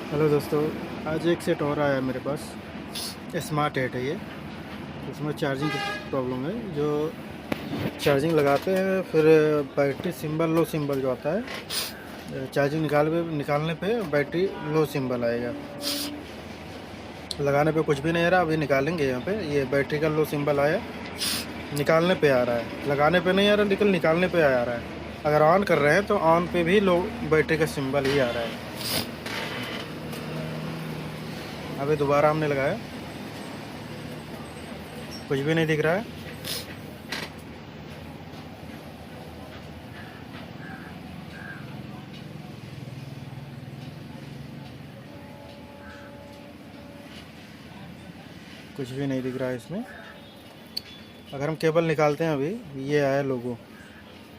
Hello दोस्तों। आज एक सेट और आया है मेरे पास। स्मार्ट एट है ये। इसमें चार्जिंग की प्रॉब्लम है। जो चार्जिंग लगाते हैं फिर बैटरी सिंबल लो सिंबल जो आता है, चार्जिंग निकालने पे बैटरी लो सिंबल आएगा। लगाने पे कुछ भी नहीं आ रहा। अभी निकालेंगे यहाँ पे, ये बैटरी का लो सिंबल आया, निकालने पे आ रहा है। लगाने पे नहीं आ रहा लेकिन निकालने पे आ रहा है। अगर ऑन कर रहे हैं तो ऑन पे भी लो बैटरी का सिंबल ही आ रहा है। अभी दोबारा हमने लगाया, कुछ भी नहीं दिख रहा है। कुछ भी नहीं दिख रहा है इसमें। अगर हम केबल निकालते हैं, अभी ये आया लोगो,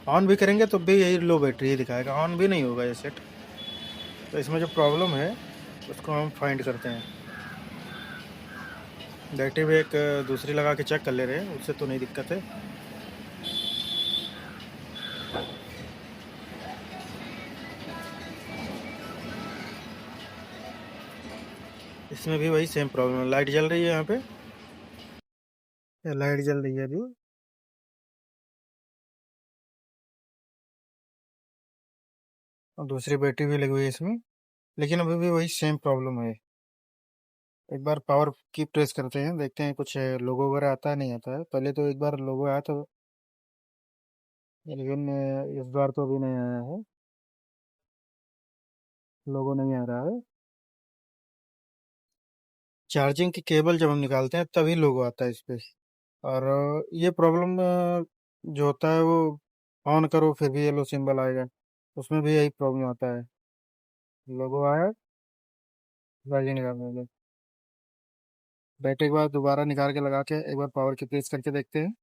ऑन भी करेंगे तो भी यही लो बैटरी ही दिखाएगा, ऑन भी नहीं होगा ये सेट। तो इसमें जो प्रॉब्लम है उसको हम फाइंड करते हैं। बैटरी भी एक दूसरी लगा के चेक कर ले रहे हैं, उससे तो नहीं दिक्कत है। इसमें भी वही सेम प्रॉब्लम है। लाइट जल रही है यहाँ पे, लाइट जल रही है अभी, और दूसरी बैटरी भी लगी हुई है इसमें, लेकिन अभी भी वही सेम प्रॉब्लम है। एक बार पावर की प्रेस करते हैं, देखते हैं कुछ लोगो वगैरह आता है नहीं आता है। पहले तो एक बार लोगो आया था, लेकिन इस बार तो अभी नहीं आया है। लोगो नहीं आ रहा है। चार्जिंग की केबल जब हम निकालते हैं तभी लोगो आता है इस पे। और ये प्रॉब्लम जो होता है वो, ऑन करो फिर भी येलो सिंबल आएगा, उसमें भी यही प्रॉब्लम आता है। लोगो आया, चार्जिंग निकालने में, बैटरी के बाद दोबारा निकाल के लगा के एक बार पावर की प्रेस करके देखते हैं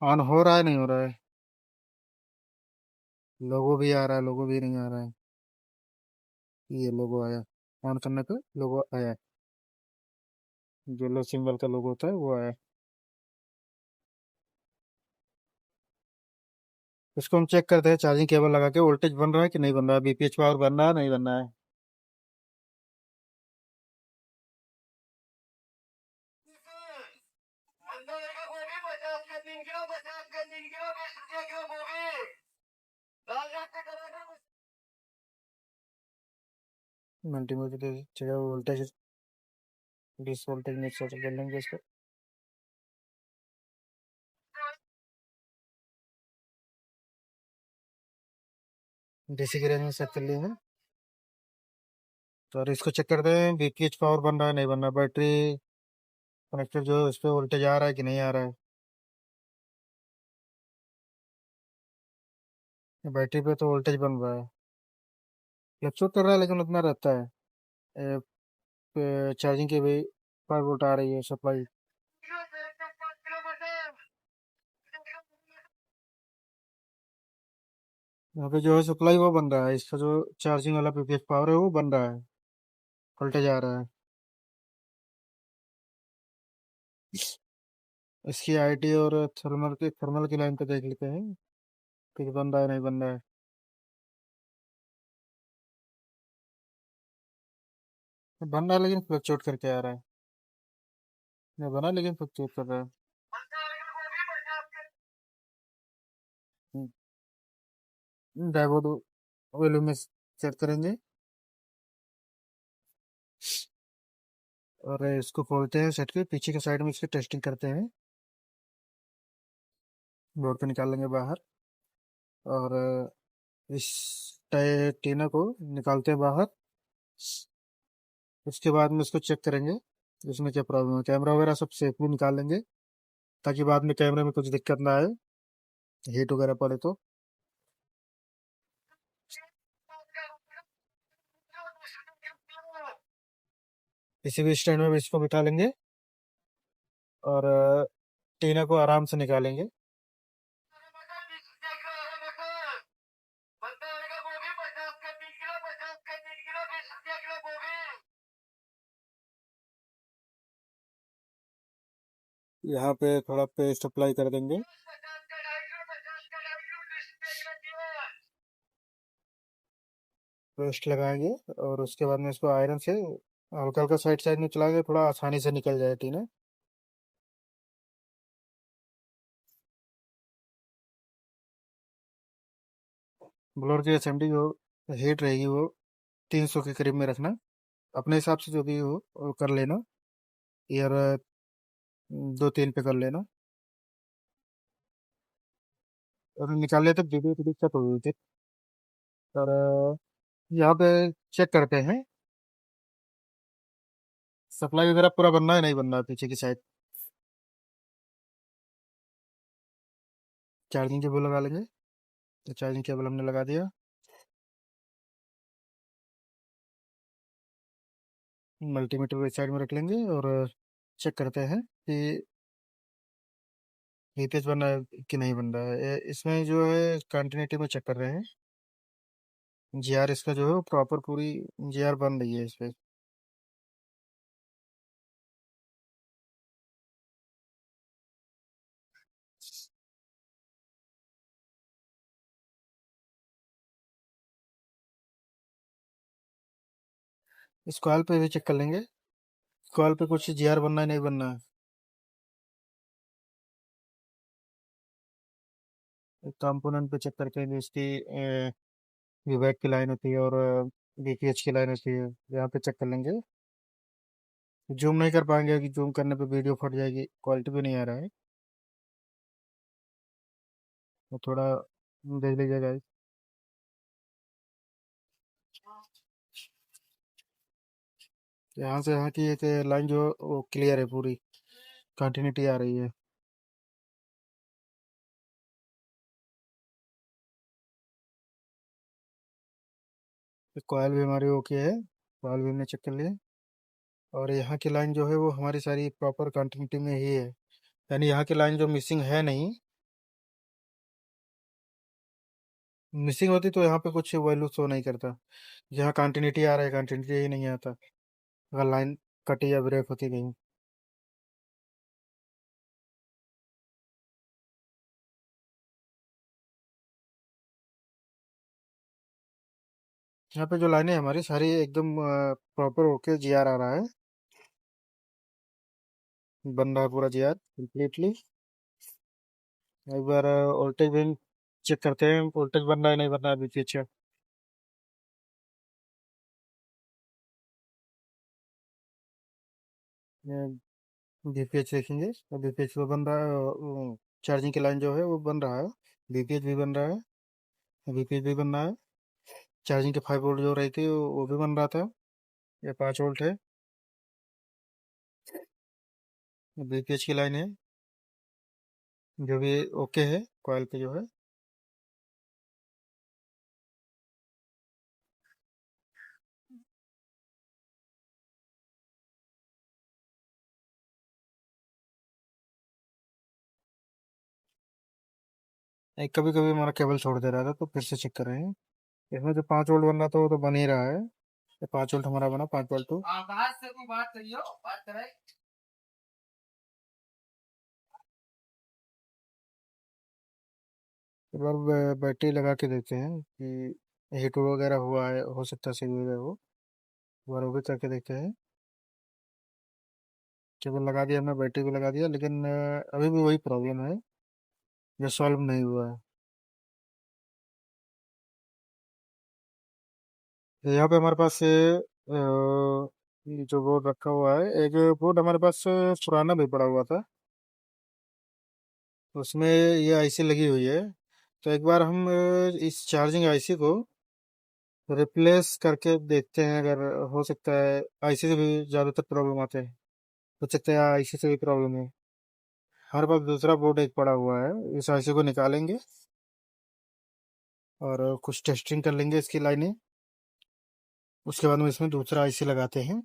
ऑन हो रहा है नहीं हो रहा है। लोगो भी आ रहा है, लोगो भी नहीं आ रहा है। ये लोगो आया, ऑन करने पे लोगो आया, जो लो सिंबल का लोगो होता है वो आया। इसको हम चेक करते हैं चार्जिंग केबल लगा के, वोल्टेज बन रहा है कि नहीं बन रहा है, बीपीएच पावर बन रहा है नहीं बन रहा है। मल्टीमीटर जगह वोल्टेज, डिस वोल्टेज में सेट कर लेंगे इसको। डीसी की रेंज में सेट कर लिए हैं। तो और इसको चेक करते हैं बीपीएच पावर बन रहा है नहीं बन रहा, बैटरी कनेक्टेड जो इस पे वोल्टेज आ रहा है कि नहीं आ रहा है। बैटरी पे तो वोल्टेज बन रहा है, फ्लक्चुएट कर रहा है लेकिन उतना रहता है। चार्जिंग की भी 5 वोल्ट आ रही है सप्लाई। यहाँ पे जो है सप्लाई वो बन रहा है, इसका जो चार्जिंग वाला बीपीएच पावर है वो बन रहा है, वोल्टेज आ रहा है। इसकी आईटी और थर्मल की लाइन पे देख लेते हैं कि बन रहा है नहीं बन रहा है। बन रहा है लेकिन फ्लक्चुएट करके आ रहा है। नहीं बना लेकिन फ्लक्चुएट कर रहा है। डायोड वैल्यू में सेट करेंगे और इसको खोलते हैं सेट के पीछे के साइड में, इसकी टेस्टिंग करते हैं। बोर्ड को निकाल लेंगे बाहर, और इस टीना को निकालते हैं बाहर। उसके बाद में इसको चेक करेंगे इसमें क्या प्रॉब्लम है। कैमरा वगैरह सब सेफली निकाल लेंगे ताकि बाद में कैमरे में कुछ दिक्कत ना आए, हीट वगैरह पड़े तो। किसी भी स्टैंड में भी इसको बिठा लेंगे और टीना को आराम से निकालेंगे। यहाँ पे थोड़ा पेस्ट अप्लाई कर देंगे। पेस्ट लगाएंगे और उसके बाद में इसको आयरन से हल्का हल्का साइड साइड में चलाएंगे, थोड़ा आसानी से निकल जाए टीना। ब्लोअर की एसएमडी जो हीट रहेगी वो 300 के करीब में रखना, अपने हिसाब से जो भी हो वो कर लेना। ईयर 2-3 पे कर लेना। और निकालने तक वीडियो की दिक्कत हो गई थी। और यहाँ पे चेक करते हैं सप्लाई वगैरह पूरा बनना है नहीं बनना है पीछे की साइड। चार्जिंग केबल लगा लेंगे। तो चार्जिंग केबल हमने लगा दिया। मल्टीमीटर इस साइड में रख लेंगे और चेक करते हैं कि लीकेज बन रहा है कि नहीं बन रहा है। इसमें जो है कंटिन्यूटी में चेक कर रहे हैं। जीआर इसका जो है प्रॉपर पूरी जीआर बन रही है इस पे। इस कॉल पे भी चेक कर लेंगे। कॉल पे कुछ जीआर बनना है नहीं बनना है। कंपोनेंट पे चेक करके भी इसकी वीवैक की लाइन होती है और बीपीएच की लाइन होती है, यहाँ पे चेक कर लेंगे। जूम नहीं कर पाएंगे कि जूम करने पे वीडियो फट जाएगी, क्वालिटी भी नहीं आ रहा है। तो थोड़ा देख लीजिएगा। यहाँ से यहाँ की एक लाइन जो वो क्लियर है पूरी, कंटिन्यूटी आ रही है। कॉयल भी हमारी ओके है, कॉयल भी हमने चेक कर लिया। और यहाँ की लाइन जो है वो हमारी सारी प्रॉपर कंटिन्यूटी में ही है, यानी यहाँ की लाइन जो मिसिंग है नहीं। मिसिंग होती तो यहाँ पे कुछ वैल्यू शो नहीं करता। यहाँ कंटिन्यूटी आ रहा है, कंटिन्यूटी ही नहीं आता अगर लाइन कटी या ब्रेक होती कहीं। यहाँ पे जो लाइनें हमारी सारी एकदम प्रॉपर ओके जीआर आ रहा है। बन रहा है पूरा जीआर कंप्लीटली। एक बार वोल्टेज भी चेक करते हैं, वोल्टेज बन रहा है नहीं बन रहा है अभी पीछे। बीपीएच देखेंगे तो बीपीएच वो बन रहा है। चार्जिंग की लाइन जो है वो बन रहा है। बीपीएच भी बन रहा है। बीपीएच भी बन रहा है। चार्जिंग के 5 वोल्ट जो रही थी वो भी बन रहा था। ये 5 वोल्ट है। बीपीएच की लाइन है जो भी ओके है कॉइल पे जो है। एक कभी कभी हमारा केबल छोड़ दे रहा था तो फिर से चेक कर रहे हैं। इसमें जो 5 वोल्ट बन रहा था वो तो बन ही रहा है। ये 5 वोल्ट हमारा बना, 5 वोल्ट 2। एक बार बैटरी लगा के देखते हैं कि हीट वगैरह हुआ है, हो सकता है सही हो जाए वो। एक बार वो भी करके देखते हैं। केबल लगा दिया हमने, बैटरी भी लगा दिया, लेकिन अभी भी वही प्रॉब्लम है जो सॉल्व नहीं हुआ है। तो यहाँ पे हमारे पास ये जो बोर्ड रखा हुआ है, एक बोर्ड हमारे पास पुराना भी पड़ा हुआ था, उसमें ये आईसी लगी हुई है। तो एक बार हम इस चार्जिंग आईसी को रिप्लेस करके देखते हैं, अगर हो सकता है। आईसी से भी ज़्यादातर प्रॉब्लम आते हैं, हो सकता है आईसी से भी प्रॉब्लम है। हमारे पास दूसरा बोर्ड एक पड़ा हुआ है, इस आईसी को निकालेंगे और कुछ टेस्टिंग कर लेंगे इसकी लाइनें। उसके बाद में इसमें दूसरा आईसी लगाते हैं।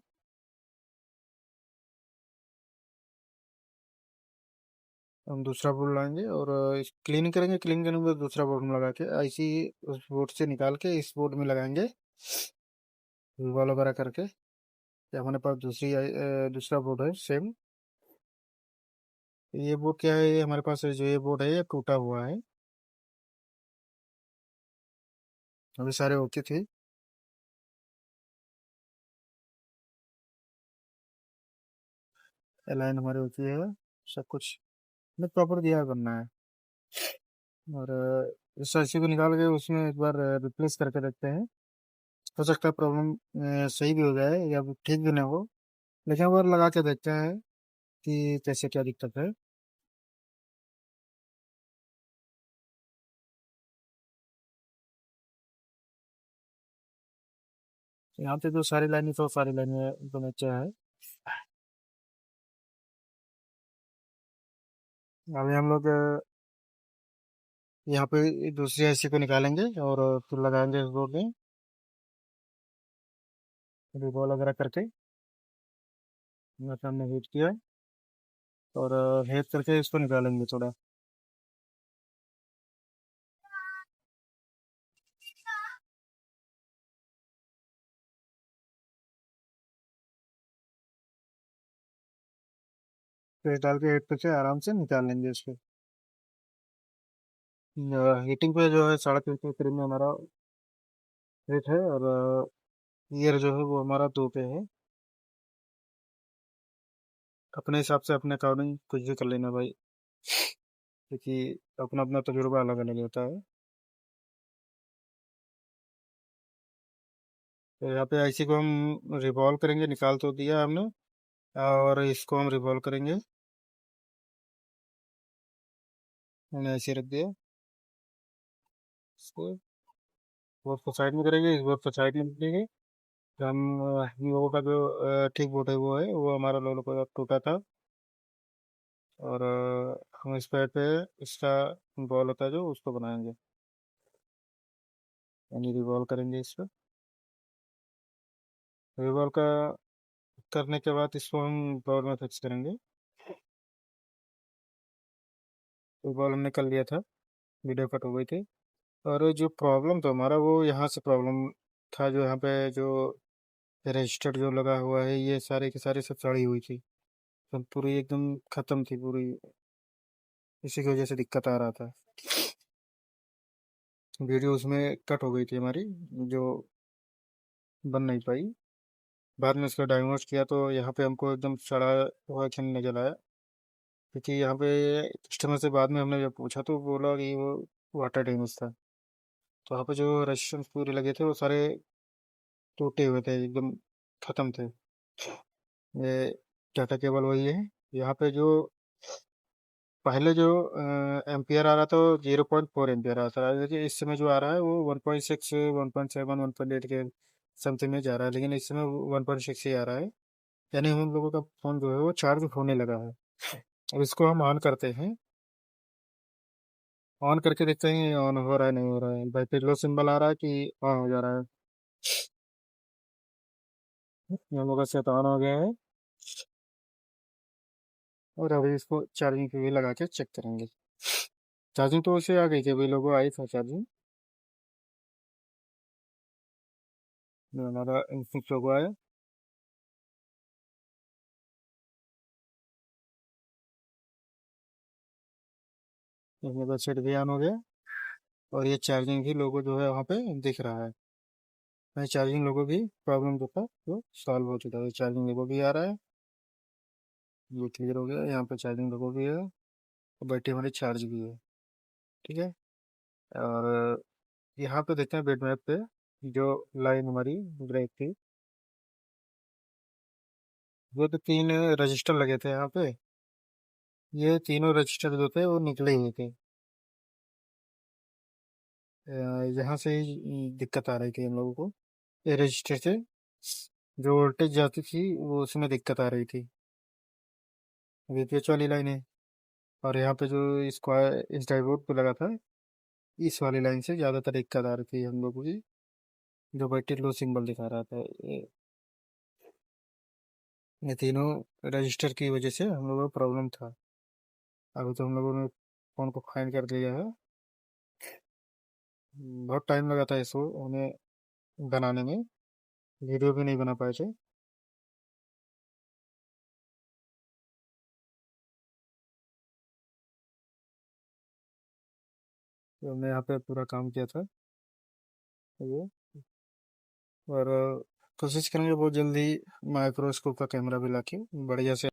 हम दूसरा बोर्ड लाएंगे और क्लीन करेंगे, क्लीन करने के बाद दूसरा बोर्ड में लगा के आईसी उस बोर्ड से निकाल के इस बोर्ड में लगाएंगे, रिवॉल्व वगैरह करके। ये हमारे पास दूसरा बोर्ड है सेम। ये बोर्ड क्या है, ये हमारे पास जो ये बोर्ड है ये टूटा हुआ है। अभी सारे ओके थे। अलाइन हमारी होती है, सब कुछ हमें प्रॉपर दिया करना है। और इस आईसी को निकाल के उसमें एक बार रिप्लेस करके देखते हैं। हो सकता है प्रॉब्लम सही भी हो जाए या फिर ठीक भी ना हो, लेकिन एक बार लगा के देखते हैं कि कैसे क्या दिक्कत है। यहाँ पे जो सारी लाइनें तो सारी लाइनें एकदम अच्छा है। अभी हम लोग यहाँ पे दूसरी आईसी को निकालेंगे और फिर लगाएंगे इस बोर्ड में रिवॉल्व वगैरह करके। हमने हीट किया है और हीट करके इसको निकालेंगे थोड़ा। फिर डाल के हीट करके आराम से निकाल लेंगे इसको। हीटिंग पे जो है 350 के करीब में हमारा हीट है, और ईयर जो है वो हमारा 2 पे है। अपने हिसाब से अपने अकॉर्डिंग कुछ भी कर लेना भाई, क्योंकि अपना अपना तजुर्बा अलग अलग होता है। तो यहाँ पे आईसी को हम रिवॉल्व करेंगे, निकाल तो दिया हमने, और इसको हम रिवॉल्व करेंगे। हमने ऐसे रख दिया इसको। बोर्ड को साइड में करेंगे, इस बोर्ड को साइड में रखेंगे। हम वीवो का जो ठीक बोर्ड है वो है, वो हमारा लोलो को टूटा था। और हम इस पैड पे इसका बॉल होता है जो उसको बनाएंगे, यानी रिवॉल्व करेंगे इसको। रिवॉल्व का करने के बाद इसको हम बॉल में फिक्स करेंगे। तो बॉल हमने कर लिया था, वीडियो कट हो गई थी। और जो प्रॉब्लम था हमारा वो यहाँ से प्रॉब्लम था, जो यहाँ पे जो रजिस्टर जो लगा हुआ है ये सारे के सारे सब सड़ी हुई थी, सब पूरी एकदम खत्म थी पूरी। इसी की वजह से दिक्कत आ रहा था, वीडियो उसमें कट हो गई थी हमारी, जो बन नहीं पाई। बाद में इसका डायग्नोस किया तो यहाँ पे हमको एकदम सड़ा हुआ खिलने नजर आया। क्योंकि यहाँ पे कस्टमर से बाद में हमने जब पूछा तो बोला कि वो वाटर डैमेज था। तो वहाँ पे जो रजिस्टर पूरे लगे थे वो सारे टूटे हुए थे, एकदम खत्म थे। ये टाटा केबल वही है। यहाँ पे जो पहले जो एम्पियर आ रहा था वो 0.4 एम्पियर आ रहा था, लेकिन इस समय जो आ रहा है वो 1.6, 1.7, 1.8 के समथिंग में जा रहा है, लेकिन इस समय 1.6 ही आ रहा है। यानी हम लोगों का फ़ोन जो है वो चार्ज होने लगा है। अब इसको हम ऑन करते हैं, ऑन करके देखते हैं ऑन हो रहा है नहीं हो रहा है। भाई पिल्लो सिंबल आ रहा है कि ऑन हो जा रहा है। हम लोगों का सेट ऑन हो गया है। और अभी इसको चार्जिंग पे भी लगा के चेक करेंगे। चार्जिंग तो उसे आ गई थी, अभी लोगों आई था चार्जिंग। जो हमारा इनपुट लोगो आया, इसमें तो सेट भी ऑन हो गया। और ये चार्जिंग भी लोगो जो है वहाँ पे दिख रहा है। मैं चार्जिंग लोगो भी प्रॉब्लम जो था वो सॉल्व हो चुका है, चार्जिंग लोगो भी आ रहा है। ये क्लियर हो गया, यहाँ पे चार्जिंग लोगो भी है और बैटरी हमारी चार्ज भी है। ठीक है। और यहाँ पे देखते हैं बिटमैप पे जो लाइन हमारी ब्रेक थी, वो तो 3 रजिस्टर लगे थे यहाँ पे। ये तीनों रजिस्टर जो थे वो निकले हुए थे। यहाँ से ही दिक्कत आ रही थी हम लोगों को, ये रजिस्टर से जो वोल्टेज जाती थी वो उसमें दिक्कत आ रही थी। वीपीएच वाली लाइन है। और यहाँ पे जो स्क्वायर इस डायोड पे लगा था, इस वाली लाइन से ज़्यादातर दिक्कत आ रही थी हम लोगों की, जो बैटरी लो सिंबल दिखा रहा था। ये तीनों रजिस्टर की वजह से हम लोगों को प्रॉब्लम था। अभी तो हम लोगों ने फ़ोन को फाइंड कर लिया है। बहुत टाइम लगा था इसको हमें बनाने में, वीडियो भी नहीं बना पाए थे। तो हमने यहाँ पे पूरा काम किया था ये। और कोशिश करेंगे बहुत जल्दी माइक्रोस्कोप का कैमरा भी लाके बढ़िया से